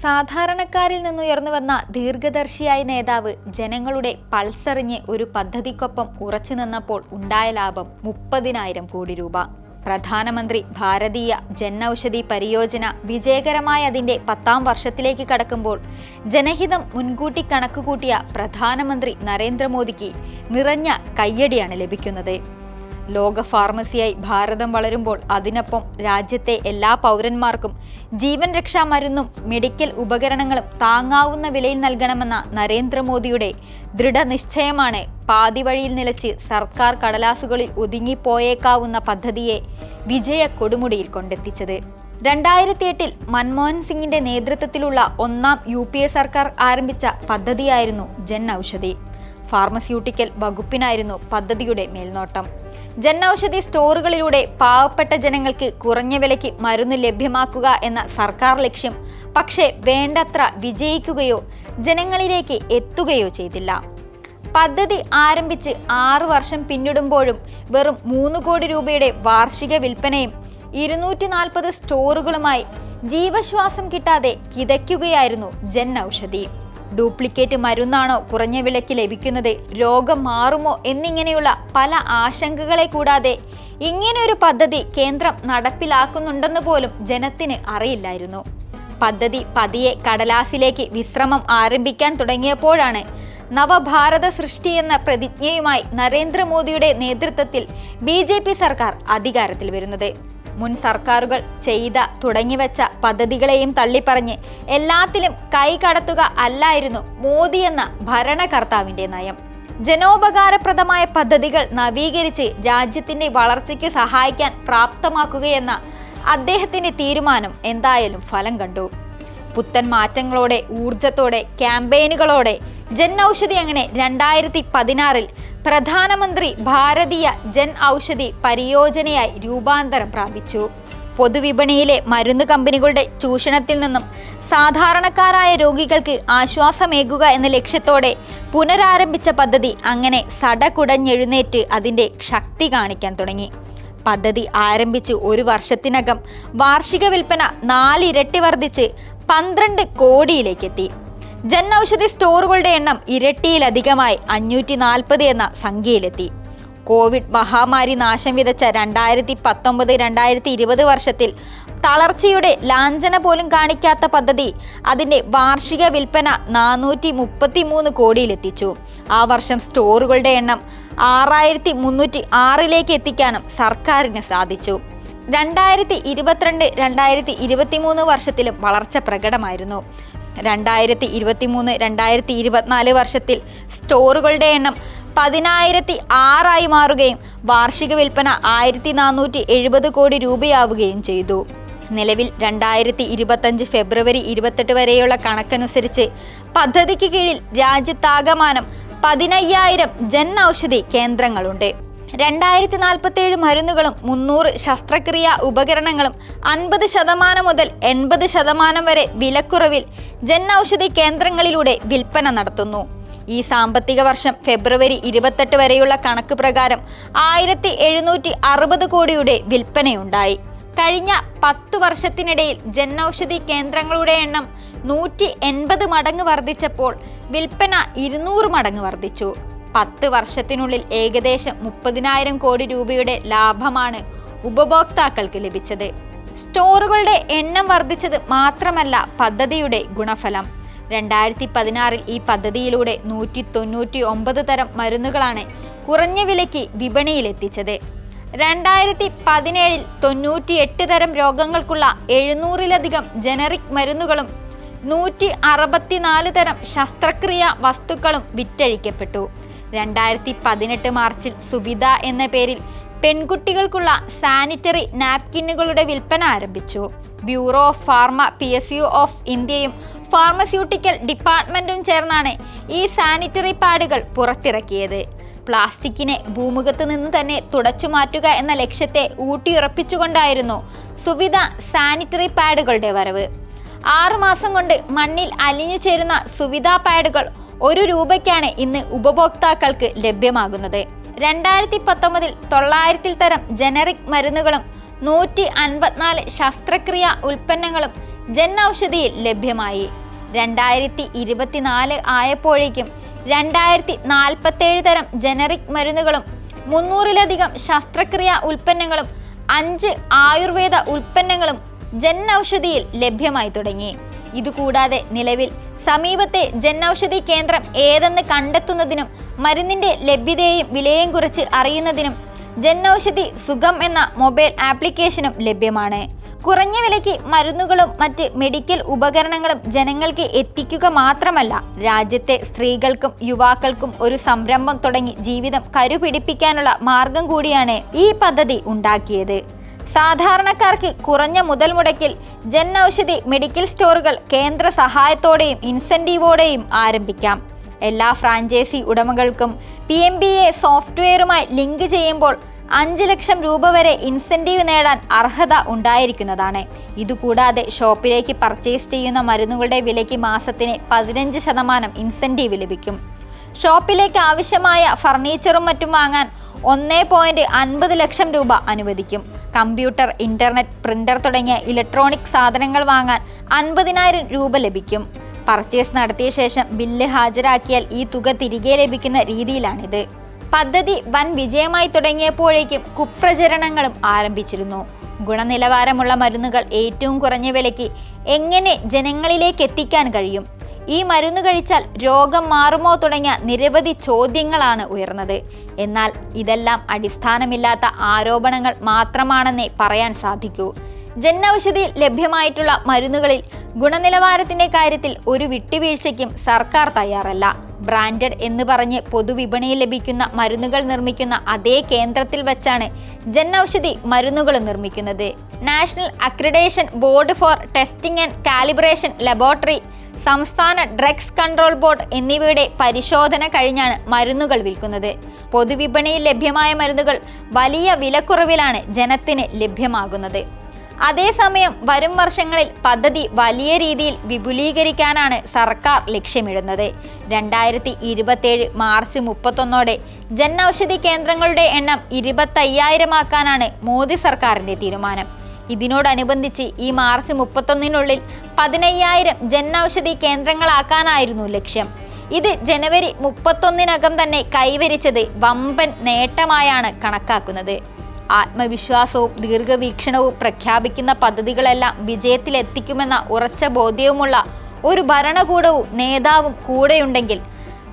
സാധാരണക്കാരിൽ നിന്നുയർന്നുവന്ന ദീർഘദർശിയായ നേതാവ് ജനങ്ങളുടെ പൾസറിഞ്ഞ് ഒരു പദ്ധതിക്കൊപ്പം ഉറച്ചു നിന്നപ്പോൾ ഉണ്ടായ ലാഭം 30,000 കോടി രൂപ. പ്രധാനമന്ത്രി ഭാരതീയ ജൻ ഔഷധി പരിയോജന വിജയകരമായി അതിൻ്റെ 10ാം വർഷത്തിലേക്ക് കടക്കുമ്പോൾ ജനഹിതം മുൻകൂട്ടി കണക്കുകൂട്ടിയ പ്രധാനമന്ത്രി നരേന്ദ്രമോദിക്ക് നിറഞ്ഞ കയ്യടിയാണ് ലഭിക്കുന്നത്. ലോക ഫാർമസിയായി ഭാരതം വളരുമ്പോൾ അതിനൊപ്പം രാജ്യത്തെ എല്ലാ പൗരന്മാർക്കും ജീവൻ രക്ഷാ മരുന്നും മെഡിക്കൽ ഉപകരണങ്ങളും താങ്ങാവുന്ന വിലയിൽ നൽകണമെന്ന നരേന്ദ്രമോദിയുടെ ദൃഢനിശ്ചയമാണ് പാതിവഴിയിൽ നിലച്ച് സർക്കാർ കടലാസുകളിൽ ഒതുങ്ങിപ്പോയേക്കാവുന്ന പദ്ധതിയെ വിജയ കൊടുമുടിയിൽ കൊണ്ടെത്തിച്ചത്. 2008 മൻമോഹൻ സിംഗിന്റെ നേതൃത്വത്തിലുള്ള 1ാം UPA സർക്കാർ ആരംഭിച്ച പദ്ധതിയായിരുന്നു ജൻ ഔഷധി. ഫാർമസ്യൂട്ടിക്കൽ വകുപ്പിനായിരുന്നു പദ്ധതിയുടെ മേൽനോട്ടം. ജൻ ഔഷധി സ്റ്റോറുകളിലൂടെ പാവപ്പെട്ട ജനങ്ങൾക്ക് കുറഞ്ഞ വിലയ്ക്ക് മരുന്ന് ലഭ്യമാക്കുക എന്ന സർക്കാർ ലക്ഷ്യം പക്ഷേ വേണ്ടത്ര വിജയിക്കുകയോ ജനങ്ങളിലേക്ക് എത്തുകയോ ചെയ്തില്ല. പദ്ധതി ആരംഭിച്ച് 6 വർഷം പിന്നിടുമ്പോഴും വെറും 3 കോടി രൂപയുടെ വാർഷിക വിൽപ്പനയും 240 സ്റ്റോറുകളുമായി ജീവശ്വാസം കിട്ടാതെ കിതയ്ക്കുകയായിരുന്നു ജൻ ഔഷധി. ഡ്യൂപ്ലിക്കേറ്റ് മരുന്നാണോ കുറഞ്ഞ വിലയ്ക്ക് ലഭിക്കുന്നത്, രോഗം മാറുമോ എന്നിങ്ങനെയുള്ള പല ആശങ്കകളെ കൂടാതെ ഇങ്ങനെയൊരു പദ്ധതി കേന്ദ്രം നടപ്പിലാക്കുന്നുണ്ടെന്ന് പോലും ജനത്തിന് അറിയില്ലായിരുന്നു. പദ്ധതി പതിയെ കടലാസിലേക്ക് വിശ്രമം ആരംഭിക്കാൻ തുടങ്ങിയപ്പോഴാണ് നവഭാരത സൃഷ്ടി എന്ന പ്രതിജ്ഞയുമായി നരേന്ദ്രമോദിയുടെ നേതൃത്വത്തിൽ BJP സർക്കാർ അധികാരത്തിൽ വരുന്നത്. മുൻ സർക്കാരുകൾ തുടങ്ങിവെച്ച പദ്ധതികളെയും തള്ളിപ്പറഞ്ഞ് എല്ലാത്തിലും കൈ കടത്തുക അല്ലായിരുന്നു മോദി എന്ന ഭരണകർത്താവിന്റെ നയം. ജനോപകാരപ്രദമായ പദ്ധതികൾ നവീകരിച്ച് രാജ്യത്തിന്റെ വളർച്ചയ്ക്ക് സഹായിക്കാൻ പ്രാപ്തമാക്കുകയെന്ന അദ്ദേഹത്തിന്റെ തീരുമാനം എന്തായാലും ഫലം കണ്ടു. പുത്തൻ മാറ്റങ്ങളോടെ, ഊർജത്തോടെ, ക്യാമ്പയിനുകളോടെ ജൻ ഔഷധി അങ്ങനെ 2016 പ്രധാനമന്ത്രി ഭാരതീയ ജൻ ഔഷധി പരിയോജനയായി രൂപാന്തരം പ്രാപിച്ചു. പൊതുവിപണിയിലെ മരുന്ന് കമ്പനികളുടെ ചൂഷണത്തിൽ നിന്നും സാധാരണക്കാരായ രോഗികൾക്ക് ആശ്വാസമേകുക എന്ന ലക്ഷ്യത്തോടെ പുനരാരംഭിച്ച പദ്ധതി അങ്ങനെ സടകുടഞ്ഞെഴുന്നേറ്റ് അതിൻ്റെ ശക്തി കാണിക്കാൻ തുടങ്ങി. പദ്ധതി ആരംഭിച്ച് 1 വർഷത്തിനകം വാർഷിക വിൽപ്പന 4 ഇരട്ടി വർദ്ധിച്ച് 12 കോടിയിലേക്കെത്തി. ജൻ ഔഷധി സ്റ്റോറുകളുടെ എണ്ണം ഇരട്ടിയിലധികമായി 540 എന്ന സംഖ്യയിലെത്തി. കോവിഡ് മഹാമാരി നാശം വിതച്ച 2019-2020 വർഷത്തിൽ തളർച്ചയുടെ ലാഞ്ചന പോലും കാണിക്കാത്ത പദ്ധതി അതിൻ്റെ വാർഷിക വിൽപ്പന 433 കോടിയിലെത്തിച്ചു. ആ വർഷം സ്റ്റോറുകളുടെ എണ്ണം 6306 എത്തിക്കാനും സർക്കാരിന് സാധിച്ചു. 2022-2023 വർഷത്തിലും വളർച്ച പ്രകടമായിരുന്നു. 2023-2024 വർഷത്തിൽ സ്റ്റോറുകളുടെ എണ്ണം 10,006 മാറുകയും വാർഷിക വിൽപ്പന 1,470 കോടി രൂപയാവുകയും ചെയ്തു. നിലവിൽ 2025 ഫെബ്രുവരി 28 വരെയുള്ള കണക്കനുസരിച്ച് പദ്ധതിക്ക് കീഴിൽ രാജ്യത്താകമാനം 15,000 ജൻ ഔഷധി കേന്ദ്രങ്ങളുണ്ട്. 2047 മരുന്നുകളും 300 ശസ്ത്രക്രിയാ ഉപകരണങ്ങളും 50% മുതൽ 80% വരെ വിലക്കുറവിൽ ജൻ ഔഷധി കേന്ദ്രങ്ങളിലൂടെ വിൽപ്പന നടത്തുന്നു. ഈ സാമ്പത്തിക വർഷം ഫെബ്രുവരി 28 വരെയുള്ള കണക്ക് പ്രകാരം 1,760 കോടിയുടെ വിൽപ്പനയുണ്ടായി. കഴിഞ്ഞ 10 വർഷത്തിനിടയിൽ ജൻ ഔഷധി കേന്ദ്രങ്ങളുടെ എണ്ണം 180 മടങ്ങ് വർദ്ധിച്ചപ്പോൾ വിൽപ്പന 200 മടങ്ങ് വർദ്ധിച്ചു. 10 വർഷത്തിനുള്ളിൽ ഏകദേശം 30,000 കോടി രൂപയുടെ ലാഭമാണ് ഉപഭോക്താക്കൾക്ക് ലഭിച്ചത്. സ്റ്റോറുകളുടെ എണ്ണം വർദ്ധിച്ചത് മാത്രമല്ല പദ്ധതിയുടെ ഗുണഫലം. 2016 ഈ പദ്ധതിയിലൂടെ 199 തരം മരുന്നുകളാണ് കുറഞ്ഞ വിലയ്ക്ക് വിപണിയിലെത്തിച്ചത്. 2017 98 തരം രോഗങ്ങൾക്കുള്ള 700-ലധികം ജനറിക് മരുന്നുകളും 164 തരം ശസ്ത്രക്രിയാ വസ്തുക്കളും വിറ്റഴിക്കപ്പെട്ടു. 2018 മാർച്ചിൽ സുവിധ എന്ന പേരിൽ പെൺകുട്ടികൾക്കുള്ള സാനിറ്ററി നാപ്കിന്നുകളുടെ വിൽപ്പന ആരംഭിച്ചു. Bureau of pharma PSU of ഇന്ത്യയും ഫാർമസ്യൂട്ടിക്കൽ ഡിപ്പാർട്ട്മെന്റും ചേർന്നാണ് ഈ സാനിറ്ററി പാഡുകൾ പുറത്തിറക്കിയത്. പ്ലാസ്റ്റിക്കിനെ ഭൂമുഖത്ത് നിന്ന് തന്നെ തുടച്ചു മാറ്റുക എന്ന ലക്ഷ്യത്തെ ഊട്ടിയുറപ്പിച്ചുകൊണ്ടായിരുന്നു സുവിധ സാനിറ്ററി പാഡുകളുടെ വരവ്. 6 മാസം കൊണ്ട് മണ്ണിൽ അലിഞ്ഞു ചേരുന്ന സുവിധ പാഡുകൾ 1 രൂപയ്ക്കാണ് ഇന്ന് ഉപഭോക്താക്കൾക്ക് ലഭ്യമാകുന്നത്. 2019 900 തരം ജനറിക് മരുന്നുകളും 154 ശസ്ത്രക്രിയാ ഉൽപ്പന്നങ്ങളും ജൻ ഔഷധിയിൽ ലഭ്യമായി. 2024 ആയപ്പോഴേക്കും 2047 തരം ജനറിക് മരുന്നുകളും 300-ലധികം ശസ്ത്രക്രിയാ ഉൽപ്പന്നങ്ങളും 5 ആയുർവേദ ഉൽപ്പന്നങ്ങളും ജൻ ഔഷധിയിൽ ലഭ്യമായി തുടങ്ങി. ഇതുകൂടാതെ നിലവിൽ സമീപത്തെ ജൻ ഔഷധി കേന്ദ്രം ഏതെന്ന് കണ്ടെത്തുന്നതിനും മരുന്നിന്റെ ലഭ്യതയെയും വിലയും കുറിച്ച് അറിയുന്നതിനും ജൻ ഔഷധി സുഗം എന്ന മൊബൈൽ ആപ്ലിക്കേഷനും ലഭ്യമാണ്. കുറഞ്ഞ വിലയ്ക്ക് മരുന്നുകളും മറ്റ് മെഡിക്കൽ ഉപകരണങ്ങളും ജനങ്ങൾക്ക് എത്തിക്കുക മാത്രമല്ല, രാജ്യത്തെ സ്ത്രീകൾക്കും യുവാക്കൾക്കും ഒരു സംരംഭം തുടങ്ങി ജീവിതം കരുപിടിപ്പിക്കാനുള്ള മാർഗം കൂടിയാണ് ഈ പദ്ധതി ഉണ്ടാക്കിയത്. സാധാരണക്കാർക്ക് കുറഞ്ഞ മുതൽ മുടക്കിൽ ജൻ ഔഷധി മെഡിക്കൽ സ്റ്റോറുകൾ കേന്ദ്ര സഹായത്തോടെയും ഇൻസെന്റീവോടെയും ആരംഭിക്കാം. എല്ലാ ഫ്രാഞ്ചൈസി ഉടമകൾക്കും PMBA സോഫ്റ്റ്വെയറുമായി ലിങ്ക് ചെയ്യുമ്പോൾ 5 ലക്ഷം രൂപ വരെ ഇൻസെന്റീവ് നേടാൻ അർഹത ഉണ്ടായിരിക്കുന്നതാണ്. ഇതുകൂടാതെ ഷോപ്പിലേക്ക് പർച്ചേസ് ചെയ്യുന്ന മരുന്നുകളുടെ വിലയ്ക്ക് മാസത്തിന് 15% ഇൻസെന്റീവ് ലഭിക്കും. ഷോപ്പിലേക്ക് ആവശ്യമായ ഫർണിച്ചറും മറ്റും വാങ്ങാൻ 1.50 ലക്ഷം രൂപ അനുവദിക്കും. കമ്പ്യൂട്ടർ, ഇന്റർനെറ്റ്, പ്രിന്റർ തുടങ്ങിയ ഇലക്ട്രോണിക് സാധനങ്ങൾ വാങ്ങാൻ 50,000 രൂപ ലഭിക്കും. പർച്ചേസ് നടത്തിയ ശേഷം ബില്ല് ഹാജരാക്കിയാൽ ഈ തുക തിരികെ ലഭിക്കുന്ന രീതിയിലാണിത്. പദ്ധതി വൻ വിജയമായി തുടങ്ങിയപ്പോഴേക്കും കുപ്രചരണങ്ങളും ആരംഭിച്ചിരുന്നു. ഗുണനിലവാരമുള്ള മരുന്നുകൾ ഏറ്റവും കുറഞ്ഞ വിലയ്ക്ക് എങ്ങനെ ജനങ്ങളിലേക്ക് എത്തിക്കാൻ കഴിയും? ഈ മരുന്ന് കഴിച്ചാൽ രോഗം മാറുമോ തുടങ്ങിയ നിരവധി ചോദ്യങ്ങളാണ് ഉയർന്നത്. എന്നാൽ ഇതെല്ലാം അടിസ്ഥാനമില്ലാത്ത ആരോപണങ്ങൾ മാത്രമാണെന്നേ പറയാൻ സാധിക്കൂ. ജൻ ഔഷധിയിൽ ലഭ്യമായിട്ടുള്ള മരുന്നുകളിൽ ഗുണനിലവാരത്തിന്റെ കാര്യത്തിൽ ഒരു വിട്ടുവീഴ്ചയ്ക്കും സർക്കാർ തയ്യാറല്ല. ബ്രാൻഡഡ് എന്ന് പറഞ്ഞ് പൊതുവിപണിയിൽ ലഭിക്കുന്ന മരുന്നുകൾ നിർമ്മിക്കുന്ന അതേ കേന്ദ്രത്തിൽ വെച്ചാണ് ജൻ ഔഷധി മരുന്നുകൾ നിർമ്മിക്കുന്നത്. National accreditation board for testing and calibration laboratory, സംസ്ഥാന ഡ്രഗ്സ് കൺട്രോൾ ബോർഡ് എന്നിവയുടെ പരിശോധന കഴിഞ്ഞാണ് മരുന്നുകൾ വിൽക്കുന്നത്. പൊതുവിപണിയിൽ ലഭ്യമായ മരുന്നുകൾ വലിയ വിലക്കുറവിലാണ് ജനത്തിന് ലഭ്യമാകുന്നത്. അതേസമയം വരും വർഷങ്ങളിൽ പദ്ധതി വലിയ രീതിയിൽ വിപുലീകരിക്കാനാണ് സർക്കാർ ലക്ഷ്യമിടുന്നത്. 2027 മാർച്ച് 31 ജൻ ഔഷധി കേന്ദ്രങ്ങളുടെ എണ്ണം 25,000 ആക്കാനാണ് മോദി സർക്കാരിന്റെ തീരുമാനം. ഇതിനോടനുബന്ധിച്ച് ഈ മാർച്ച് 31 15,000 ജൻ ഔഷധി കേന്ദ്രങ്ങളാക്കാനായിരുന്നു ലക്ഷ്യം. ഇത് ജനുവരി 31 തന്നെ കൈവരിച്ചത് വമ്പൻ നേട്ടമായാണ് കണക്കാക്കുന്നത്. ആത്മവിശ്വാസവും ദീർഘവീക്ഷണവും പ്രഖ്യാപിക്കുന്ന പദ്ധതികളെല്ലാം വിജയത്തിലെത്തിക്കുമെന്ന ഉറച്ച ബോധ്യവുമുള്ള ഒരു ഭരണകൂടവും നേതാവും കൂടെയുണ്ടെങ്കിൽ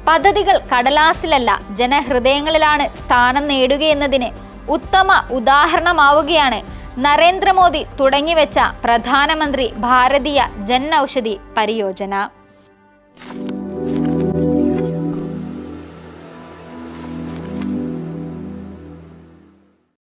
പദ്ധതികൾ കടലാസിലല്ല ജനഹൃദയങ്ങളിലാണ് സ്ഥാനം നേടുകയെന്നതിന് ഉത്തമ ഉദാഹരണമാവുകയാണ് നരേന്ദ്രമോദി തുടങ്ങിവെച്ച പ്രധാനമന്ത്രി ഭാരതീയ ജൻ ഔഷധി പരിയോജന.